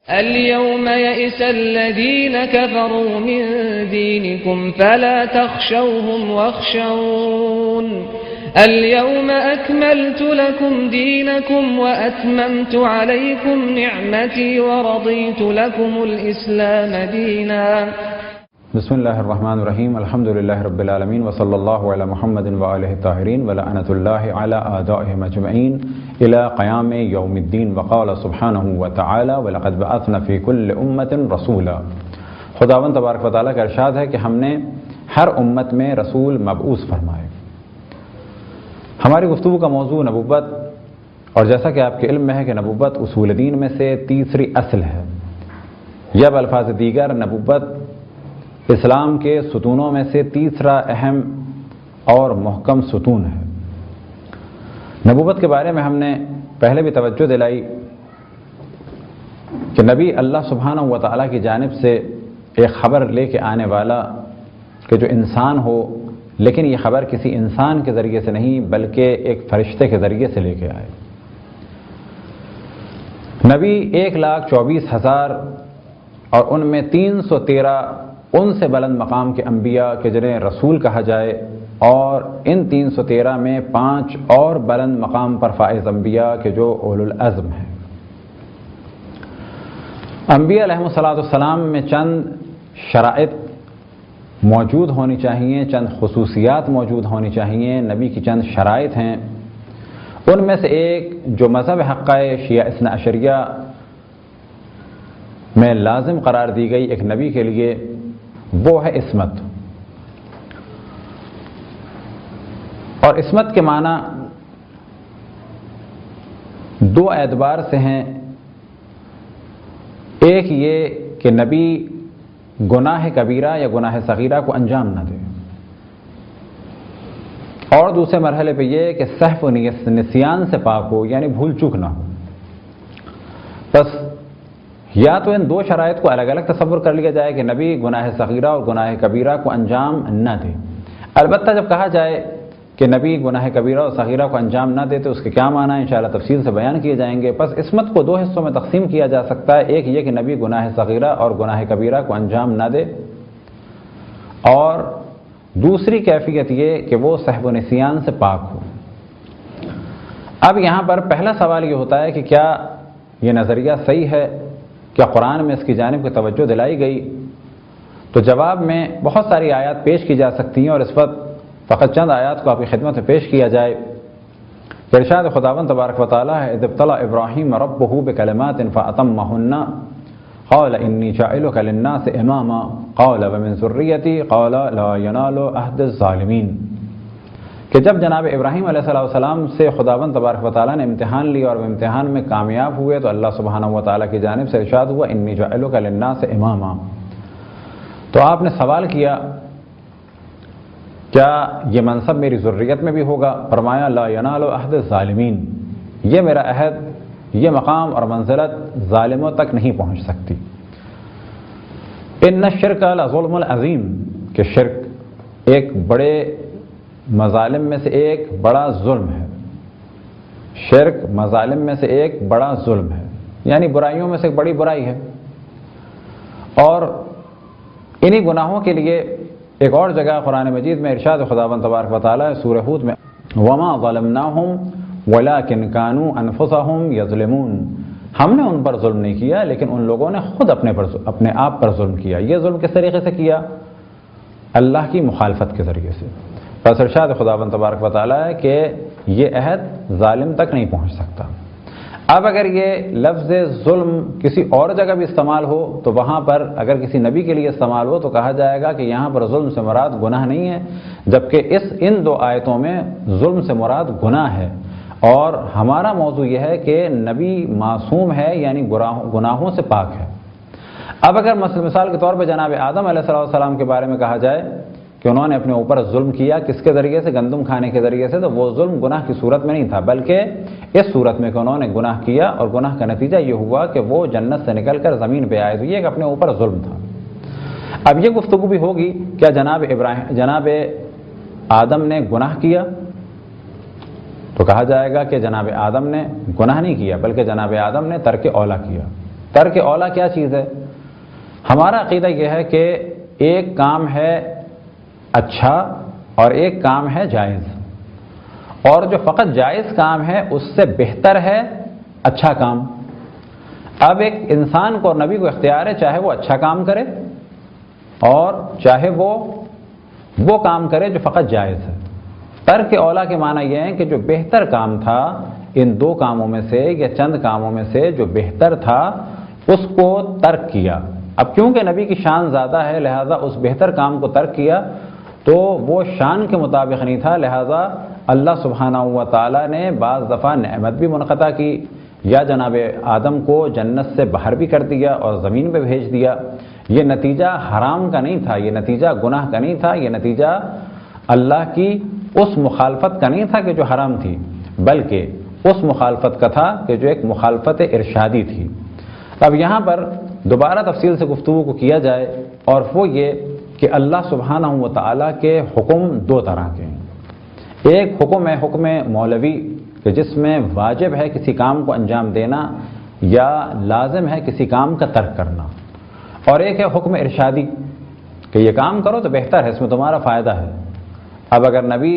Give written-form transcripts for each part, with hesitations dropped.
اليوم يئس الذين كفروا من دينكم فلا تخشوهم واخشون اليوم أكملت لكم دينكم وأتممت عليكم نعمتي ورضيت لكم الإسلام دينا. بسم اللہ الرحمن الرحیم. الحمد للہ رب العالمین وصلی اللہ علی محمد وآلہ الطاہرین ولعنۃ اللہ علی اعدائہم اجمعین الی قیام یوم الدین. وقال سبحانہ وتعالی ولقد بعثنا فی کل امۃ رسولا. خداوند تبارک و تعالیٰ کا ارشاد ہے کہ ہم نے ہر امت میں رسول مبعوث فرمائے. ہماری گفتگو کا موضوع نبوت، اور جیسا کہ آپ کے علم میں ہے کہ نبوت اصول دین میں سے تیسری اصل ہے، یا بالفاظ دیگر نبوت اسلام کے ستونوں میں سے تیسرا اہم اور محکم ستون ہے. نبوت کے بارے میں ہم نے پہلے بھی توجہ دلائی کہ نبی اللہ سبحانہ و تعالیٰ کی جانب سے ایک خبر لے کے آنے والا کہ جو انسان ہو، لیکن یہ خبر کسی انسان کے ذریعے سے نہیں بلکہ ایک فرشتے کے ذریعے سے لے کے آئے. نبی 1,24,000 اور ان میں 313 ان سے بلند مقام کے انبیاء کہ جنہیں رسول کہا جائے، اور ان 313 میں 5 اور بلند مقام پر فائز انبیاء کہ جو اولو العزم ہیں. انبیاء علیہ السلام میں چند شرائط موجود ہونی چاہیے، چند خصوصیات موجود ہونی چاہیے. نبی کی چند شرائط ہیں، ان میں سے ایک جو مذہب حقہ شیعہ اثنا عشریہ میں لازم قرار دی گئی ایک نبی کے لیے، وہ ہے عصمت. اور عصمت کے معنی دو اعتبار سے ہیں. ایک یہ کہ نبی گناہ کبیرہ یا گناہ صغیرہ کو انجام نہ دے، اور دوسرے مرحلے پہ یہ کہ سہو و نسیان سے پاک ہو، یعنی بھول چوک نہ ہو. بس یا تو ان دو شرائط کو الگ الگ تصور کر لیا جائے کہ نبی گناہ صغیرہ اور گناہ کبیرہ کو انجام نہ دے. البتہ جب کہا جائے کہ نبی گناہ کبیرہ اور صغیرہ کو انجام نہ دے تو اس کے کیا معنی ہیں انشاءاللہ تفصیل سے بیان کیے جائیں گے. پس عصمت کو دو حصوں میں تقسیم کیا جا سکتا ہے. ایک یہ کہ نبی گناہ صغیرہ اور گناہ کبیرہ کو انجام نہ دے، اور دوسری کیفیت یہ کہ وہ سہو و نسیان سے پاک ہو. اب یہاں پر پہلا سوال یہ ہوتا ہے کہ کیا یہ نظریہ صحیح ہے؟ کیا قرآن میں اس کی جانب کی توجہ دلائی گئی؟ تو جواب میں بہت ساری آیات پیش کی جا سکتی ہیں، اور اس وقت فقط چند آیات کو آپ کی خدمت میں پیش کیا جائے. ارشاد خداوند تبارک و تعالیٰ ہے: اذ ابتلى ابراہیم ربہ بکلمات فاتمہن قال انی جاعلک للناس اماما قال ومن ذریتی قال لا ینال عہد الظالمین. کہ جب جناب ابراہیم علیہ السلام سے خداوند تبارک و تعالیٰ نے امتحان لیا اور وہ امتحان میں کامیاب ہوئے تو اللہ سبحانہ و تعالیٰ کی جانب سے ارشاد ہوا انی جاعلک للناس اماما. تو آپ نے سوال کیا کیا یہ منصب میری ذریت میں بھی ہوگا؟ فرمایا لا ینال عہد الظالمین، یہ میرا عہد، یہ مقام اور منزلت ظالموں تک نہیں پہنچ سکتی. ان الشرک لظلم العظیم، کہ شرک ایک بڑے مظالم میں سے ایک بڑا ظلم ہے. شرک مظالم میں سے ایک بڑا ظلم ہے، یعنی برائیوں میں سے ایک بڑی برائی ہے. اور انہی گناہوں کے لیے ایک اور جگہ قرآن مجید میں ارشاد خداوند تبارک و تعالیٰ سورہ ہود میں وما ظلمناہم ولکن کانوا انفسہم یظلمون، ہم نے ان پر ظلم نہیں کیا لیکن ان لوگوں نے خود اپنے آپ پر ظلم کیا. یہ ظلم کس طریقے سے کیا؟ اللہ کی مخالفت کے ذریعے سے. بس ارشاد خداوند تبارک و تعالیٰ ہے کہ یہ عہد ظالم تک نہیں پہنچ سکتا. اب اگر یہ لفظ ظلم کسی اور جگہ بھی استعمال ہو تو وہاں پر اگر کسی نبی کے لیے استعمال ہو تو کہا جائے گا کہ یہاں پر ظلم سے مراد گناہ نہیں ہے، جبکہ ان دو آیتوں میں ظلم سے مراد گناہ ہے. اور ہمارا موضوع یہ ہے کہ نبی معصوم ہے، یعنی گناہوں سے پاک ہے. اب اگر مثال کے طور پہ جناب آدم علیہ السلام کے بارے میں کہا جائے کہ انہوں نے اپنے اوپر ظلم کیا کس کے ذریعے سے؟ گندم کھانے کے ذریعے سے. تو وہ ظلم گناہ کی صورت میں نہیں تھا، بلکہ اس صورت میں کہ انہوں نے گناہ کیا اور گناہ کا نتیجہ یہ ہوا کہ وہ جنت سے نکل کر زمین پہ آئے. تو یہ کہ اپنے اوپر ظلم تھا. اب یہ گفتگو بھی ہوگی کیا جناب آدم نے گناہ کیا؟ تو کہا جائے گا کہ جناب آدم نے گناہ نہیں کیا بلکہ جناب آدم نے ترک اولا کیا. ترک اولا کیا چیز ہے؟ ہمارا عقیدہ یہ ہے کہ ایک کام ہے اچھا اور ایک کام ہے جائز، اور جو فقط جائز کام ہے اس سے بہتر ہے اچھا کام۔ اب ایک انسان کو اور نبی کو اختیار ہے، چاہے وہ اچھا کام کرے اور چاہے وہ کام کرے جو فقط جائز ہے۔ ترک اولا کے معنی یہ ہے کہ جو بہتر کام تھا ان دو کاموں میں سے یا چند کاموں میں سے جو بہتر تھا اس کو ترک کیا۔ اب کیونکہ نبی کی شان زیادہ ہے لہذا اس بہتر کام کو ترک کیا، تو وہ شان کے مطابق نہیں تھا، لہذا اللہ سبحانہ و تعالیٰ نے بعض دفعہ نعمت بھی منقطع کی، یا جناب آدم کو جنت سے باہر بھی کر دیا اور زمین پہ بھیج دیا۔ یہ نتیجہ حرام کا نہیں تھا، یہ نتیجہ گناہ کا نہیں تھا، یہ نتیجہ اللہ کی اس مخالفت کا نہیں تھا کہ جو حرام تھی، بلکہ اس مخالفت کا تھا کہ جو ایک مخالفت ارشادی تھی۔ اب یہاں پر دوبارہ تفصیل سے گفتگو کو کیا جائے، اور وہ یہ کہ اللہ سبحانہ و تعالیٰ کے حکم دو طرح کے ہیں۔ ایک حکم ہے حکم مولوی کہ جس میں واجب ہے کسی کام کو انجام دینا یا لازم ہے کسی کام کا ترک کرنا، اور ایک ہے حکم ارشادی کہ یہ کام کرو تو بہتر ہے، اس میں تمہارا فائدہ ہے۔ اب اگر نبی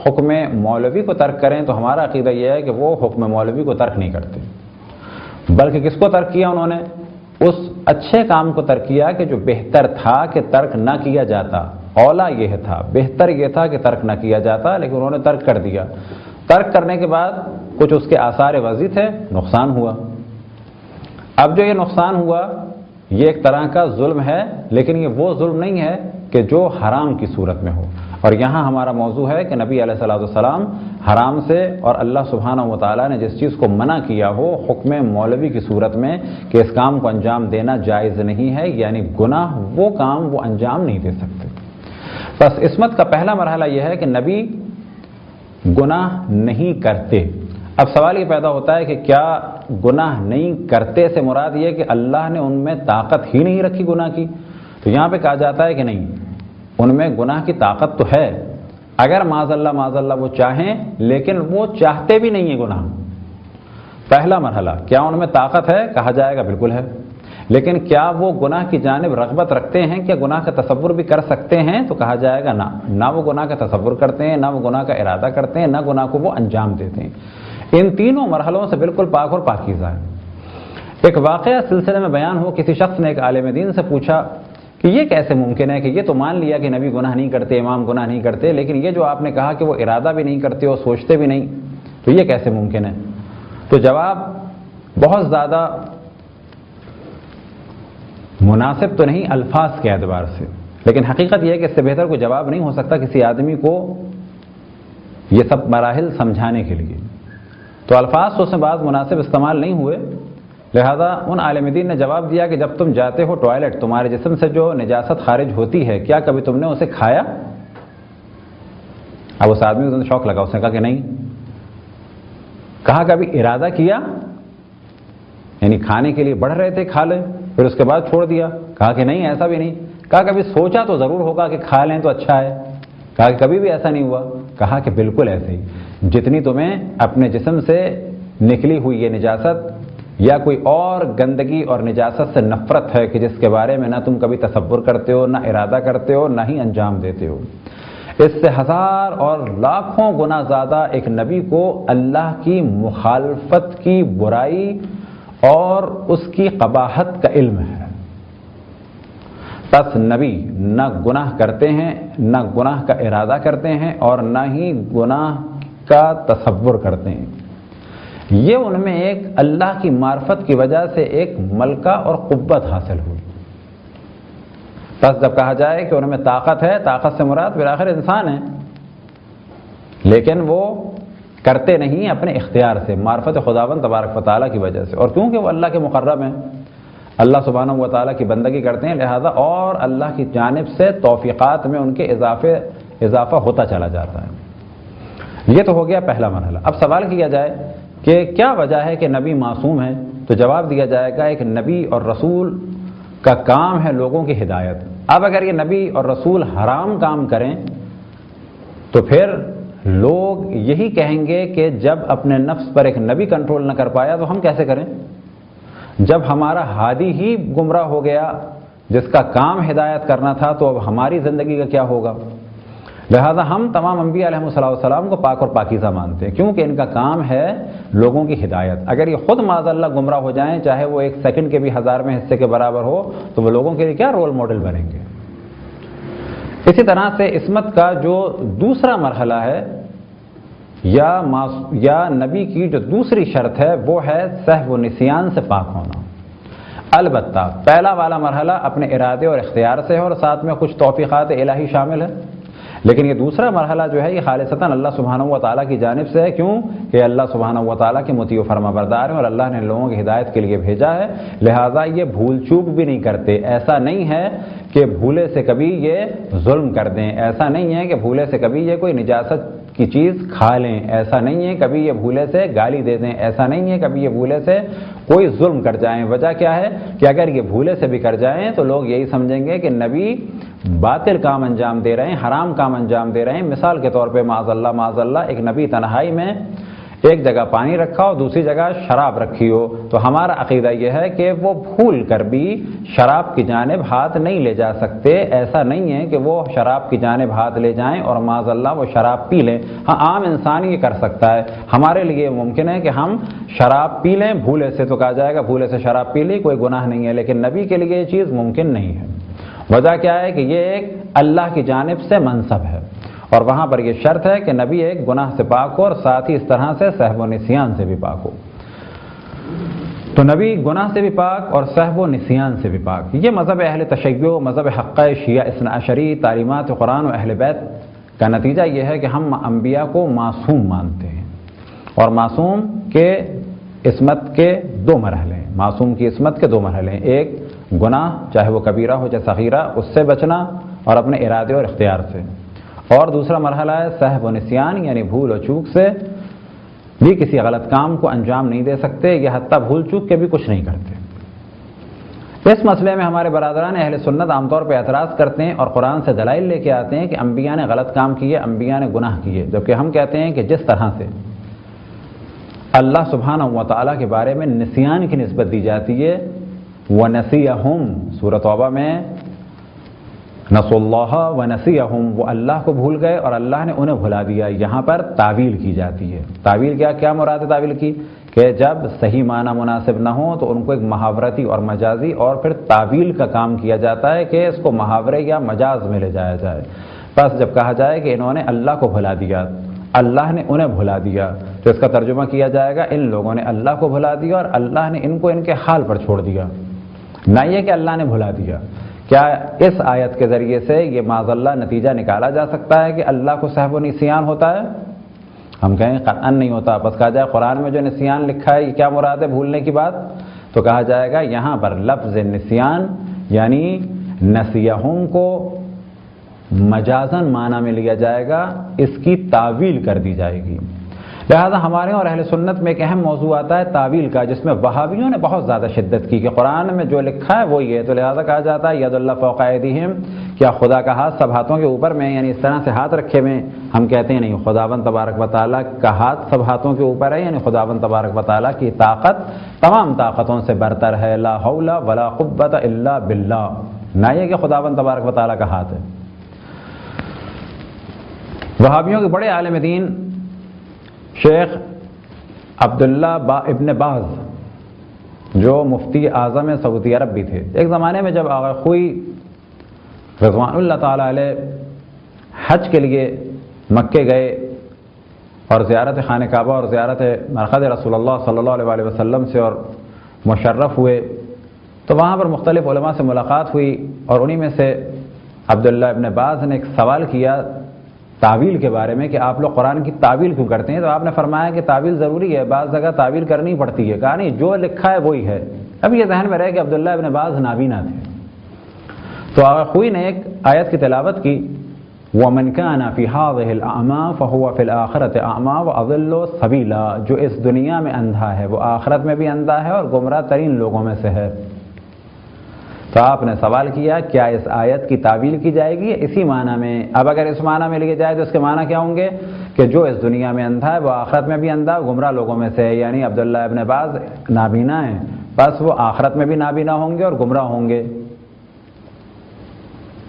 حکم مولوی کو ترک کریں تو ہمارا عقیدہ یہ ہے کہ وہ حکم مولوی کو ترک نہیں کرتے، بلکہ کس کو ترک کیا؟ انہوں نے اس اچھے کام کو ترک کیا کہ جو بہتر تھا کہ ترک نہ کیا جاتا، اولا یہ تھا، بہتر یہ تھا کہ ترک نہ کیا جاتا، لیکن انہوں نے ترک کر دیا۔ ترک کرنے کے بعد کچھ اس کے آثار وضع تھے، نقصان ہوا۔ اب جو یہ نقصان ہوا یہ ایک طرح کا ظلم ہے، لیکن یہ وہ ظلم نہیں ہے کہ جو حرام کی صورت میں ہو، اور یہاں ہمارا موضوع ہے کہ نبی علیہ الصلوۃ والسلام حرام سے اور اللہ سبحانہ و تعالیٰ نے جس چیز کو منع کیا ہو حکم مولوی کی صورت میں کہ اس کام کو انجام دینا جائز نہیں ہے، یعنی گناہ، وہ کام وہ انجام نہیں دے سکتے۔ بس عصمت کا پہلا مرحلہ یہ ہے کہ نبی گناہ نہیں کرتے۔ اب سوال یہ پیدا ہوتا ہے کہ کیا گناہ نہیں کرتے سے مراد یہ کہ اللہ نے ان میں طاقت ہی نہیں رکھی گناہ کی؟ تو یہاں پہ کہا جاتا ہے کہ نہیں، ان میں گناہ کی طاقت تو ہے، اگر معاذ اللہ وہ چاہیں، لیکن وہ چاہتے بھی نہیں ہیں گناہ۔ پہلا مرحلہ، کیا ان میں طاقت ہے؟ کہا جائے گا بالکل ہے، لیکن کیا وہ گناہ کی جانب رغبت رکھتے ہیں؟ کیا گناہ کا تصور بھی کر سکتے ہیں؟ تو کہا جائے گا نہ وہ گناہ کا تصور کرتے ہیں، نہ وہ گناہ کا ارادہ کرتے ہیں، نہ گناہ کو وہ انجام دیتے ہیں۔ ان تینوں مرحلوں سے بالکل پاک اور پاکیزہ ہے۔ ایک واقعہ سلسلے میں بیان ہو، کسی شخص نے ایک عالم دین سے پوچھا کہ یہ کیسے ممکن ہے کہ یہ تو مان لیا کہ نبی گناہ نہیں کرتے، امام گناہ نہیں کرتے، لیکن یہ جو آپ نے کہا کہ وہ ارادہ بھی نہیں کرتے اور سوچتے بھی نہیں، تو یہ کیسے ممکن ہے؟ تو جواب بہت زیادہ مناسب تو نہیں الفاظ کے اعتبار سے، لیکن حقیقت یہ ہے کہ اس سے بہتر کوئی جواب نہیں ہو سکتا کسی آدمی کو یہ سب مراحل سمجھانے کے لیے۔ تو الفاظ تو اس میں بعض مناسب استعمال نہیں ہوئے، لہذا ان عالم دین نے جواب دیا کہ جب تم جاتے ہو ٹوائلٹ، تمہارے جسم سے جو نجاست خارج ہوتی ہے، کیا کبھی تم نے اسے کھایا؟ اب اس آدمی کو شوق لگا، اس نے کہا کہ نہیں۔ کہا کبھی ارادہ کیا؟ یعنی کھانے کے لیے بڑھ رہے تھے، کھا لیں، پھر اس کے بعد چھوڑ دیا؟ کہا کہ نہیں، ایسا بھی نہیں۔ کہا کبھی سوچا تو ضرور ہوگا کہ کھا لیں تو اچھا ہے؟ کہا کہ کبھی بھی ایسا نہیں ہوا؟ کہا کہ بالکل ایسے ہی، جتنی تمہیں اپنے جسم سے نکلی ہوئی یہ نجاست یا کوئی اور گندگی اور نجاست سے نفرت ہے کہ جس کے بارے میں نہ تم کبھی تصور کرتے ہو، نہ ارادہ کرتے ہو، نہ ہی انجام دیتے ہو، اس سے ہزار اور لاکھوں گنا زیادہ ایک نبی کو اللہ کی مخالفت کی برائی اور اس کی قباحت کا علم ہے۔ پس نبی نہ گناہ کرتے ہیں، نہ گناہ کا ارادہ کرتے ہیں، اور نہ ہی گناہ کا تصور کرتے ہیں۔ یہ ان میں ایک اللہ کی معرفت کی وجہ سے ایک ملکہ اور قوت حاصل ہوئی۔ بس جب کہا جائے کہ ان میں طاقت ہے، طاقت سے مراد بالآخر انسان ہے، لیکن وہ کرتے نہیں اپنے اختیار سے، معرفت خداوند تبارک و تعالیٰ کی وجہ سے، اور کیونکہ وہ اللہ کے مقرب ہیں، اللہ سبحانہ و تعالیٰ کی بندگی کرتے ہیں، لہذا اور اللہ کی جانب سے توفیقات میں ان کے اضافہ ہوتا چلا جاتا ہے۔ یہ تو ہو گیا پہلا مرحلہ۔ اب سوال کیا جائے کہ کیا وجہ ہے کہ نبی معصوم ہے، تو جواب دیا جائے گا ایک نبی اور رسول کا کام ہے لوگوں کی ہدایت۔ اب اگر یہ نبی اور رسول حرام کام کریں تو پھر لوگ یہی کہیں گے کہ جب اپنے نفس پر ایک نبی کنٹرول نہ کر پایا تو ہم کیسے کریں؟ جب ہمارا ہادی ہی گمراہ ہو گیا جس کا کام ہدایت کرنا تھا تو اب ہماری زندگی کا کیا ہوگا؟ لہذا ہم تمام انبیاء علیہ السلام کو پاک اور پاکیزہ مانتے ہیں کیونکہ ان کا کام ہے لوگوں کی ہدایت۔ اگر یہ خود معاذ اللہ گمراہ ہو جائیں چاہے وہ 1 سیکنڈ کے بھی 1000ویں حصے کے برابر ہو تو وہ لوگوں کے لیے کیا رول ماڈل بنیں گے؟ اسی طرح سے عصمت کا جو دوسرا مرحلہ ہے یا نبی کی جو دوسری شرط ہے وہ ہے سہو و نسیان سے پاک ہونا۔ البتہ پہلا والا مرحلہ اپنے ارادے اور اختیار سے ہے اور ساتھ میں کچھ توفیقات الہی شامل ہے، لیکن یہ دوسرا مرحلہ جو ہے یہ خالصتاً اللہ سبحانہ و تعالیٰ کی جانب سے ہے۔ کیوں کہ اللہ سبحانہ و تعالیٰ کے مطیع و فرما بردار ہیں اور اللہ نے لوگوں کی ہدایت کے لیے بھیجا ہے، لہٰذا یہ بھول چوک بھی نہیں کرتے۔ ایسا نہیں ہے کہ بھولے سے کبھی یہ ظلم کر دیں، ایسا نہیں ہے کہ بھولے سے کبھی یہ کوئی نجاست کی چیز کھا لیں، ایسا نہیں ہے کبھی یہ بھولے سے گالی دے دیں، ایسا نہیں ہے کبھی یہ بھولے سے کوئی ظلم کر جائیں۔ وجہ کیا ہے کہ اگر یہ بھولے سے بھی کر جائیں تو لوگ یہی سمجھیں گے کہ نبی باطل کام انجام دے رہے ہیں، حرام کام انجام دے رہے ہیں۔ مثال کے طور پہ معاذ اللہ ایک نبی تنہائی میں ایک جگہ پانی رکھا ہو دوسری جگہ شراب رکھی ہو، تو ہمارا عقیدہ یہ ہے کہ وہ بھول کر بھی شراب کی جانب ہاتھ نہیں لے جا سکتے۔ ایسا نہیں ہے کہ وہ شراب کی جانب ہاتھ لے جائیں اور معاذ اللہ وہ شراب پی لیں۔ ہاں عام انسان یہ کر سکتا ہے، ہمارے لیے ممکن ہے کہ ہم شراب پی لیں، بھولے سے تو کہا جائے گا بھولے سے شراب پی لی کوئی گناہ نہیں ہے، لیکن نبی کے لیے یہ چیز ممکن نہیں ہے۔ وجہ کیا ہے کہ یہ ایک اللہ کی جانب سے منصب ہے اور وہاں پر یہ شرط ہے کہ نبی ایک گناہ سے پاک ہو اور ساتھ ہی اس طرح سے سہو و نسیان سے بھی پاک ہو۔ تو نبی گناہ سے بھی پاک اور سہو و نسیان سے بھی پاک۔ یہ مذہب اہل تشیع، مذہب حقہ شیعہ اثنا عشری، تعلیمات قرآن و اہل بیت کا نتیجہ یہ ہے کہ ہم انبیاء کو معصوم مانتے ہیں اور معصوم کے عصمت کے 2 مرحلے ہیں۔ معصوم کی عصمت کے 2 مرحلے ہیں، ایک گناہ چاہے وہ کبیرہ ہو چاہے صغیرہ اس سے بچنا اور اپنے ارادے اور اختیار سے، اور دوسرا مرحلہ ہے سہو و نسیان یعنی بھول و چوک سے بھی کسی غلط کام کو انجام نہیں دے سکتے، یا حتیٰ بھول چوک کے بھی کچھ نہیں کرتے۔ اس مسئلے میں ہمارے برادران اہل سنت عام طور پہ اعتراض کرتے ہیں اور قرآن سے دلائل لے کے آتے ہیں کہ انبیاء نے غلط کام کیے، انبیاء نے گناہ کیے، جبکہ ہم کہتے ہیں کہ جس طرح سے اللہ سبحانہ و تعالیٰ کے بارے میں نسیان کی نسبت دی جاتی ہے، وَنَسِيَهُمْ سورۃ توبہ میں نسوا اللہ ونسیہم، وہ اللہ کو بھول گئے اور اللہ نے انہیں بھلا دیا، یہاں پر تعویل کی جاتی ہے۔ تعویل کیا مراد ہے تعویل کی؟ کہ جب صحیح معنی مناسب نہ ہو تو ان کو ایک محاورتی اور مجازی اور پھر تعویل کا کام کیا جاتا ہے کہ اس کو محاورے یا مجاز میں لے جایا جائے۔ بس جب کہا جائے کہ انہوں نے اللہ کو بھلا دیا، اللہ نے انہیں بھلا دیا، تو اس کا ترجمہ کیا جائے گا ان لوگوں نے اللہ کو بھلا دیا اور اللہ نے ان کو ان کے حال پر چھوڑ دیا، نہ یہ کہ اللہ نے بھلا دیا۔ کیا اس آیت کے ذریعے سے یہ معاذ اللہ نتیجہ نکالا جا سکتا ہے کہ اللہ کو سہو و نسیان ہوتا ہے؟ ہم کہیں قطعاً نہیں ہوتا۔ بس کہا جائے قرآن میں جو نسیان لکھا ہے یہ کیا مراد ہے بھولنے کی بات؟ تو کہا جائے گا یہاں پر لفظ نسیان یعنی نسیہم کو مجازن معنی میں لیا جائے گا، اس کی تعویل کر دی جائے گی۔ لہذا ہمارے اور اہل سنت میں ایک اہم موضوع آتا ہے تعویل کا، جس میں وہابیوں نے بہت زیادہ شدت کی کہ قرآن میں جو لکھا ہے وہی ہے، تو لہذا کہا جاتا ہے ید اللہ فوق ایدیہم، کیا خدا کا ہاتھ سب ہاتھوں کے اوپر میں، یعنی اس طرح سے ہاتھ رکھے ہوئے؟ ہم کہتے ہیں نہیں، خداوند تبارک و تعالیٰ کا ہاتھ سب ہاتھوں کے اوپر ہے، یعنی خداوند تبارک و تعالیٰ کی طاقت تمام طاقتوں سے برتر ہے، لا حول ولا قوت الا باللہ، نہ یہ کہ خداوند تبارک و تعالیٰ کا ہاتھ ہے۔ وہابیوں کے بڑے عالم دین شیخ عبداللہ ابن باز جو مفتی اعظم سعودی عرب بھی تھے، ایک زمانے میں جب آغا خوئی رضوان اللہ تعالیٰ علیہ حج کے لیے مکے گئے اور زیارت خانہ کعبہ اور زیارت مرقد رسول اللہ صلی اللہ علیہ وسلم سے اور مشرف ہوئے، تو وہاں پر مختلف علماء سے ملاقات ہوئی اور انہی میں سے عبداللہ ابن باز نے ایک سوال کیا تعویل کے بارے میں کہ آپ لوگ قرآن کی تعویل کیوں کرتے ہیں؟ تو آپ نے فرمایا کہ تعویل ضروری ہے، بعض جگہ تعویل کرنی پڑتی ہے۔ کہا نہیں، جو لکھا ہے وہی ہے۔ اب یہ ذہن میں رہے کہ عبداللہ ابن باز نابینا تھے، تو آغا خوئی نے ایک آیت کی تلاوت کی، وَمَنْ كَانَ فِي هَٰذِهِ الْأَعْمَىٰ فَهُوَ فِي الْآخِرَةِ أَعْمَىٰ وَأَضَلُّ سَبِيلًا، جو اس دنیا میں اندھا ہے وہ آخرت میں بھی اندھا ہے اور گمراہ ترین لوگوں میں سے ہے۔ تو آپ نے سوال کیا کیا اس آیت کی تعویل کی جائے گی اسی معنی میں؟ اب اگر اس معنی میں لیے جائے تو اس کے معنی کیا ہوں گے کہ جو اس دنیا میں اندھا ہے وہ آخرت میں بھی اندھا گمراہ لوگوں میں سے ہے، یعنی عبداللہ ابن باز نابینا ہیں، بس وہ آخرت میں بھی نابینا ہوں گے اور گمراہ ہوں گے۔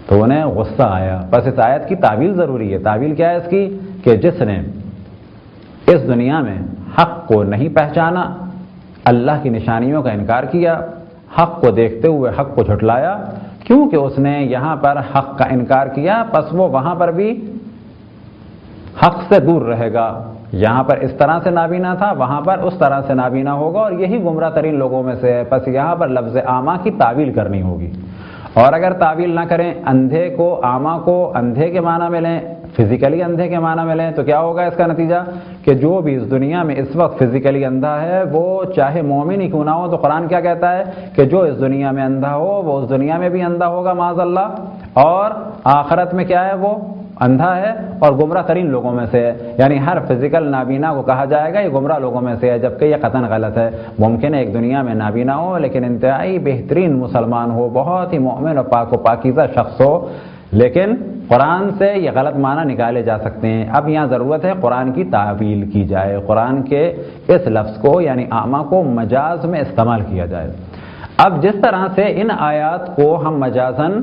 تو انہیں غصہ آیا۔ بس اس آیت کی تعویل ضروری ہے۔ تعویل کیا ہے اس کی؟ کہ جس نے اس دنیا میں حق کو نہیں پہچانا، اللہ کی نشانیوں کا انکار کیا، حق کو دیکھتے ہوئے حق کو جھٹلایا، کیونکہ اس نے یہاں پر حق کا انکار کیا، پس وہ وہاں پر بھی حق سے دور رہے گا۔ یہاں پر اس طرح سے نابینا تھا، وہاں پر اس طرح سے نابینا ہوگا، اور یہی گمراہ ترین لوگوں میں سے ہے۔ پس یہاں پر لفظ اعمیٰ کی تعویل کرنی ہوگی، اور اگر تعویل نہ کریں، اندھے کو، اعمیٰ کو اندھے کے معنی میں لیں، فزیکلی اندھے کے معنی میں لیں، تو کیا ہوگا اس کا نتیجہ؟ کہ جو بھی اس دنیا میں اس وقت فزیکلی اندھا ہے، وہ چاہے مومن ہی کیوں نہ ہو، تو قرآن کیا کہتا ہے کہ جو اس دنیا میں اندھا ہو وہ اس دنیا میں بھی اندھا ہوگا معاذ اللہ، اور آخرت میں کیا ہے؟ وہ اندھا ہے اور گمراہ ترین لوگوں میں سے ہے۔ یعنی ہر فزیکل نابینا کو کہا جائے گا یہ گمراہ لوگوں میں سے ہے، جبکہ یہ قطعاً غلط ہے۔ ممکن ہے ایک دنیا میں نابینا ہو لیکن انتہائی بہترین مسلمان ہو، بہت ہی مومن اور پاک و پاکیزہ شخص ہو، لیکن قرآن سے یہ غلط معنی نکالے جا سکتے ہیں۔ اب یہاں ضرورت ہے قرآن کی تعویل کی جائے، قرآن کے اس لفظ کو یعنی اعمیٰ کو مجاز میں استعمال کیا جائے۔ اب جس طرح سے ان آیات کو ہم مجازاً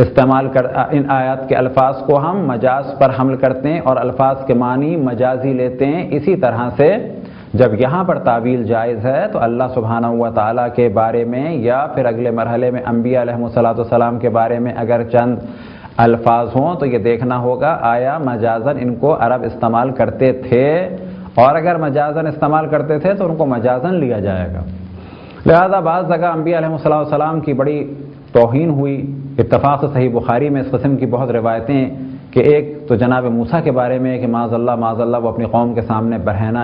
استعمال ان آیات کے الفاظ کو ہم مجاز پر حمل کرتے ہیں اور الفاظ کے معنی مجازی لیتے ہیں، اسی طرح سے جب یہاں پر تعویل جائز ہے تو اللہ سبحانہ و تعالیٰ کے بارے میں یا پھر اگلے مرحلے میں انبیاء علیہم السلام کے بارے میں اگر چند الفاظ ہوں تو یہ دیکھنا ہوگا آیا مجازاً ان کو عرب استعمال کرتے تھے، اور اگر مجازاً استعمال کرتے تھے تو ان کو مجازاً لیا جائے گا۔ لہذا بعض جگہ انبیاء علیہم السلام کی بڑی توہین ہوئی۔ اتفاق سے صحیح بخاری میں اس قسم کی بہت روایتیں ہیں کہ ایک تو جناب موسیٰ کے بارے میں کہ معاذ اللہ وہ اپنی قوم کے سامنے برہنہ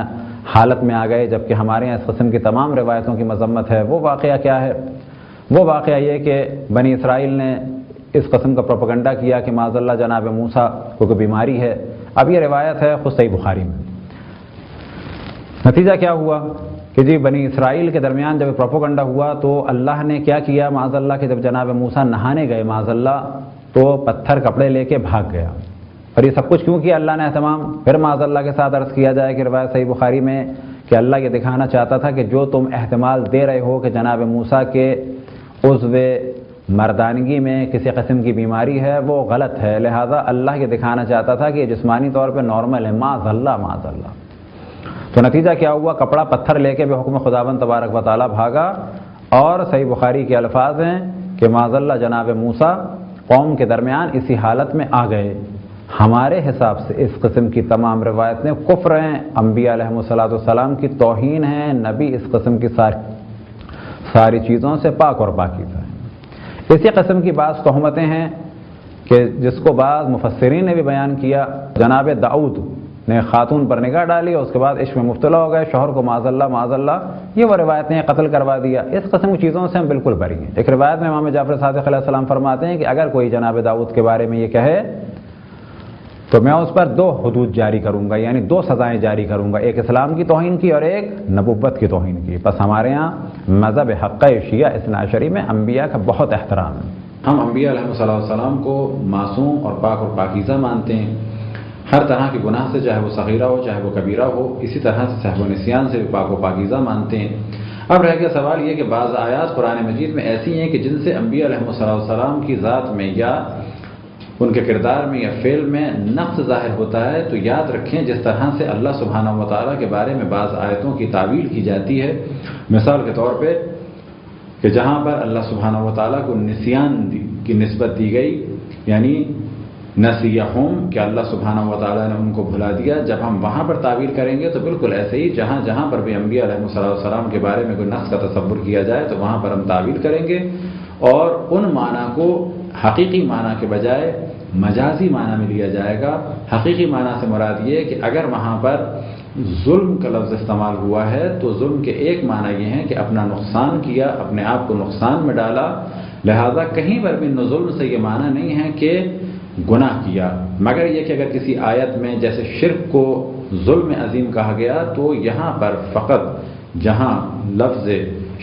حالت میں آ گئے، جبکہ ہمارے یہاں اس قسم کی تمام روایتوں کی مذمت ہے۔ وہ واقعہ کیا ہے؟ وہ واقعہ یہ کہ بنی اسرائیل نے اس قسم کا پروپیگنڈا کیا کہ معاذ اللہ جناب موسیٰ کو کوئی بیماری ہے۔ اب یہ روایت ہے خود صحیح بخاری میں۔ نتیجہ کیا ہوا کہ جی بنی اسرائیل کے درمیان جب پروپیگنڈا ہوا تو اللہ نے کیا کیا معاذ اللہ کہ جب جناب موسیٰ نہانے گئے معاذ اللہ تو پتھر کپڑے لے کے بھاگ گیا۔ اور یہ سب کچھ کیوں کیا اللہ نے اہتمام؟ پھر معاذ اللہ کے ساتھ عرض کیا جائے کہ روایت صحیح بخاری میں کہ اللہ یہ دکھانا چاہتا تھا کہ جو تم احتمال دے رہے ہو کہ جناب موسیٰ کے عضو مردانگی میں کسی قسم کی بیماری ہے وہ غلط ہے، لہذا اللہ یہ دکھانا چاہتا تھا کہ یہ جسمانی طور پہ نارمل ہے، معاذ اللہ معاذ اللہ۔ تو نتیجہ کیا ہوا؟ کپڑا پتھر لے کے بے حکم خداوند تبارک و تعالیٰ بھاگا، اور صحیح بخاری کے الفاظ ہیں کہ معاذ اللہ جناب موسیٰ قوم کے درمیان اسی حالت میں آ گئے۔ ہمارے حساب سے اس قسم کی تمام روایتیں کفر ہیں، انبیاء علیہم السلام کی توہین ہیں، نبی اس قسم کی ساری چیزوں سے پاک اور پاکیزہ ہیں۔ اسی قسم کی بعض تہمتیں ہیں کہ جس کو بعض مفسرین نے بھی بیان کیا۔ جناب داؤد نے خاتون پر نگاہ ڈالی اور اس کے بعد عشق میں مبتلا ہو گئے، شوہر کو معاذ اللہ یہ وہ روایتیں قتل کروا دیا۔ اس قسم کی چیزوں سے ہم بالکل بری ہیں۔ ایک روایت میں امام جعفر صادق علیہ السلام فرماتے ہیں کہ اگر کوئی جناب داؤد کے بارے میں یہ کہے تو میں اس پر 2 حدود جاری کروں گا، یعنی 2 سزائیں جاری کروں گا، ایک اسلام کی توہین کی اور ایک نبوت کی توہین کی۔ بس ہمارے ہاں مذہب حق شیعہ اثنا عشری میں انبیاء کا بہت احترام ہے۔ ہم انبیاء علیہ السلام کو معصوم اور پاک اور پاکیزہ مانتے ہیں، ہر طرح کی گناہ سے، چاہے وہ صغیرہ ہو چاہے وہ کبیرہ ہو، اسی طرح سے سہو و نسیان سے بھی پاک و پاکیزہ مانتے ہیں۔ اب رہ گیا سوال یہ کہ بعض آیات قرآن مجید میں ایسی ہیں کہ جن سے انبیاء علیہ السلام کی ذات میں یا ان کے کردار میں یا فعل میں نقص ظاہر ہوتا ہے، تو یاد رکھیں جس طرح سے اللہ سبحانہ و تعالیٰ کے بارے میں بعض آیتوں کی تعویل کی جاتی ہے، مثال کے طور پہ کہ جہاں پر اللہ سبحانہ و تعالیٰ کو نسیان کی نسبت دی گئی، یعنی نسیہم کہ اللہ سبحانہ و تعالیٰ نے ان کو بھلا دیا، جب ہم وہاں پر تعویل کریں گے تو بالکل ایسے ہی جہاں جہاں پر بھی انبیاء علیہ السلام کے بارے میں کوئی نقص کا تصور کیا جائے تو وہاں پر ہم تعویل کریں گے، اور ان معنی کو حقیقی معنی کے بجائے مجازی معنی میں لیا جائے گا۔ حقیقی معنی سے مراد یہ کہ اگر وہاں پر ظلم کا لفظ استعمال ہوا ہے تو ظلم کے ایک معنی یہ ہے کہ اپنا نقصان کیا، اپنے آپ کو نقصان میں ڈالا، لہذا کہیں پر بھی ظلم سے یہ معنی نہیں ہے کہ گناہ کیا، مگر یہ کہ اگر کسی آیت میں جیسے شرک کو ظلم عظیم کہا گیا تو یہاں پر فقط جہاں لفظ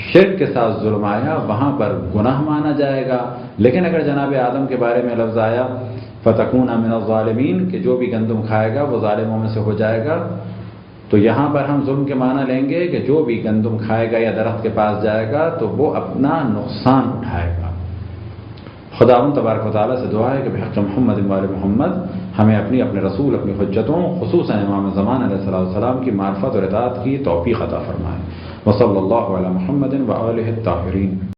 شرک کے ساتھ ظلم آیا وہاں پر گناہ مانا جائے گا، لیکن اگر جناب آدم کے بارے میں لفظ آیا فَتَكُونَ مِنَ الظَّالِمِينَ کہ جو بھی گندم کھائے گا وہ ظالموں میں سے ہو جائے گا، تو یہاں پر ہم ظلم کے معنی لیں گے کہ جو بھی گندم کھائے گا یا درخت کے پاس جائے گا تو وہ اپنا نقصان اٹھائے گا۔ خداوند تبارک و تعالیٰ سے دعا ہے کہ بحق محمد و آل محمد ہمیں اپنے رسول، اپنی حجتوں، خصوصاً امام زمان علیہ السلام کی معرفت اور اطاعت کی توفیق عطا فرمائے۔ وصلی اللہ علی محمد و آلہ الطاہرین۔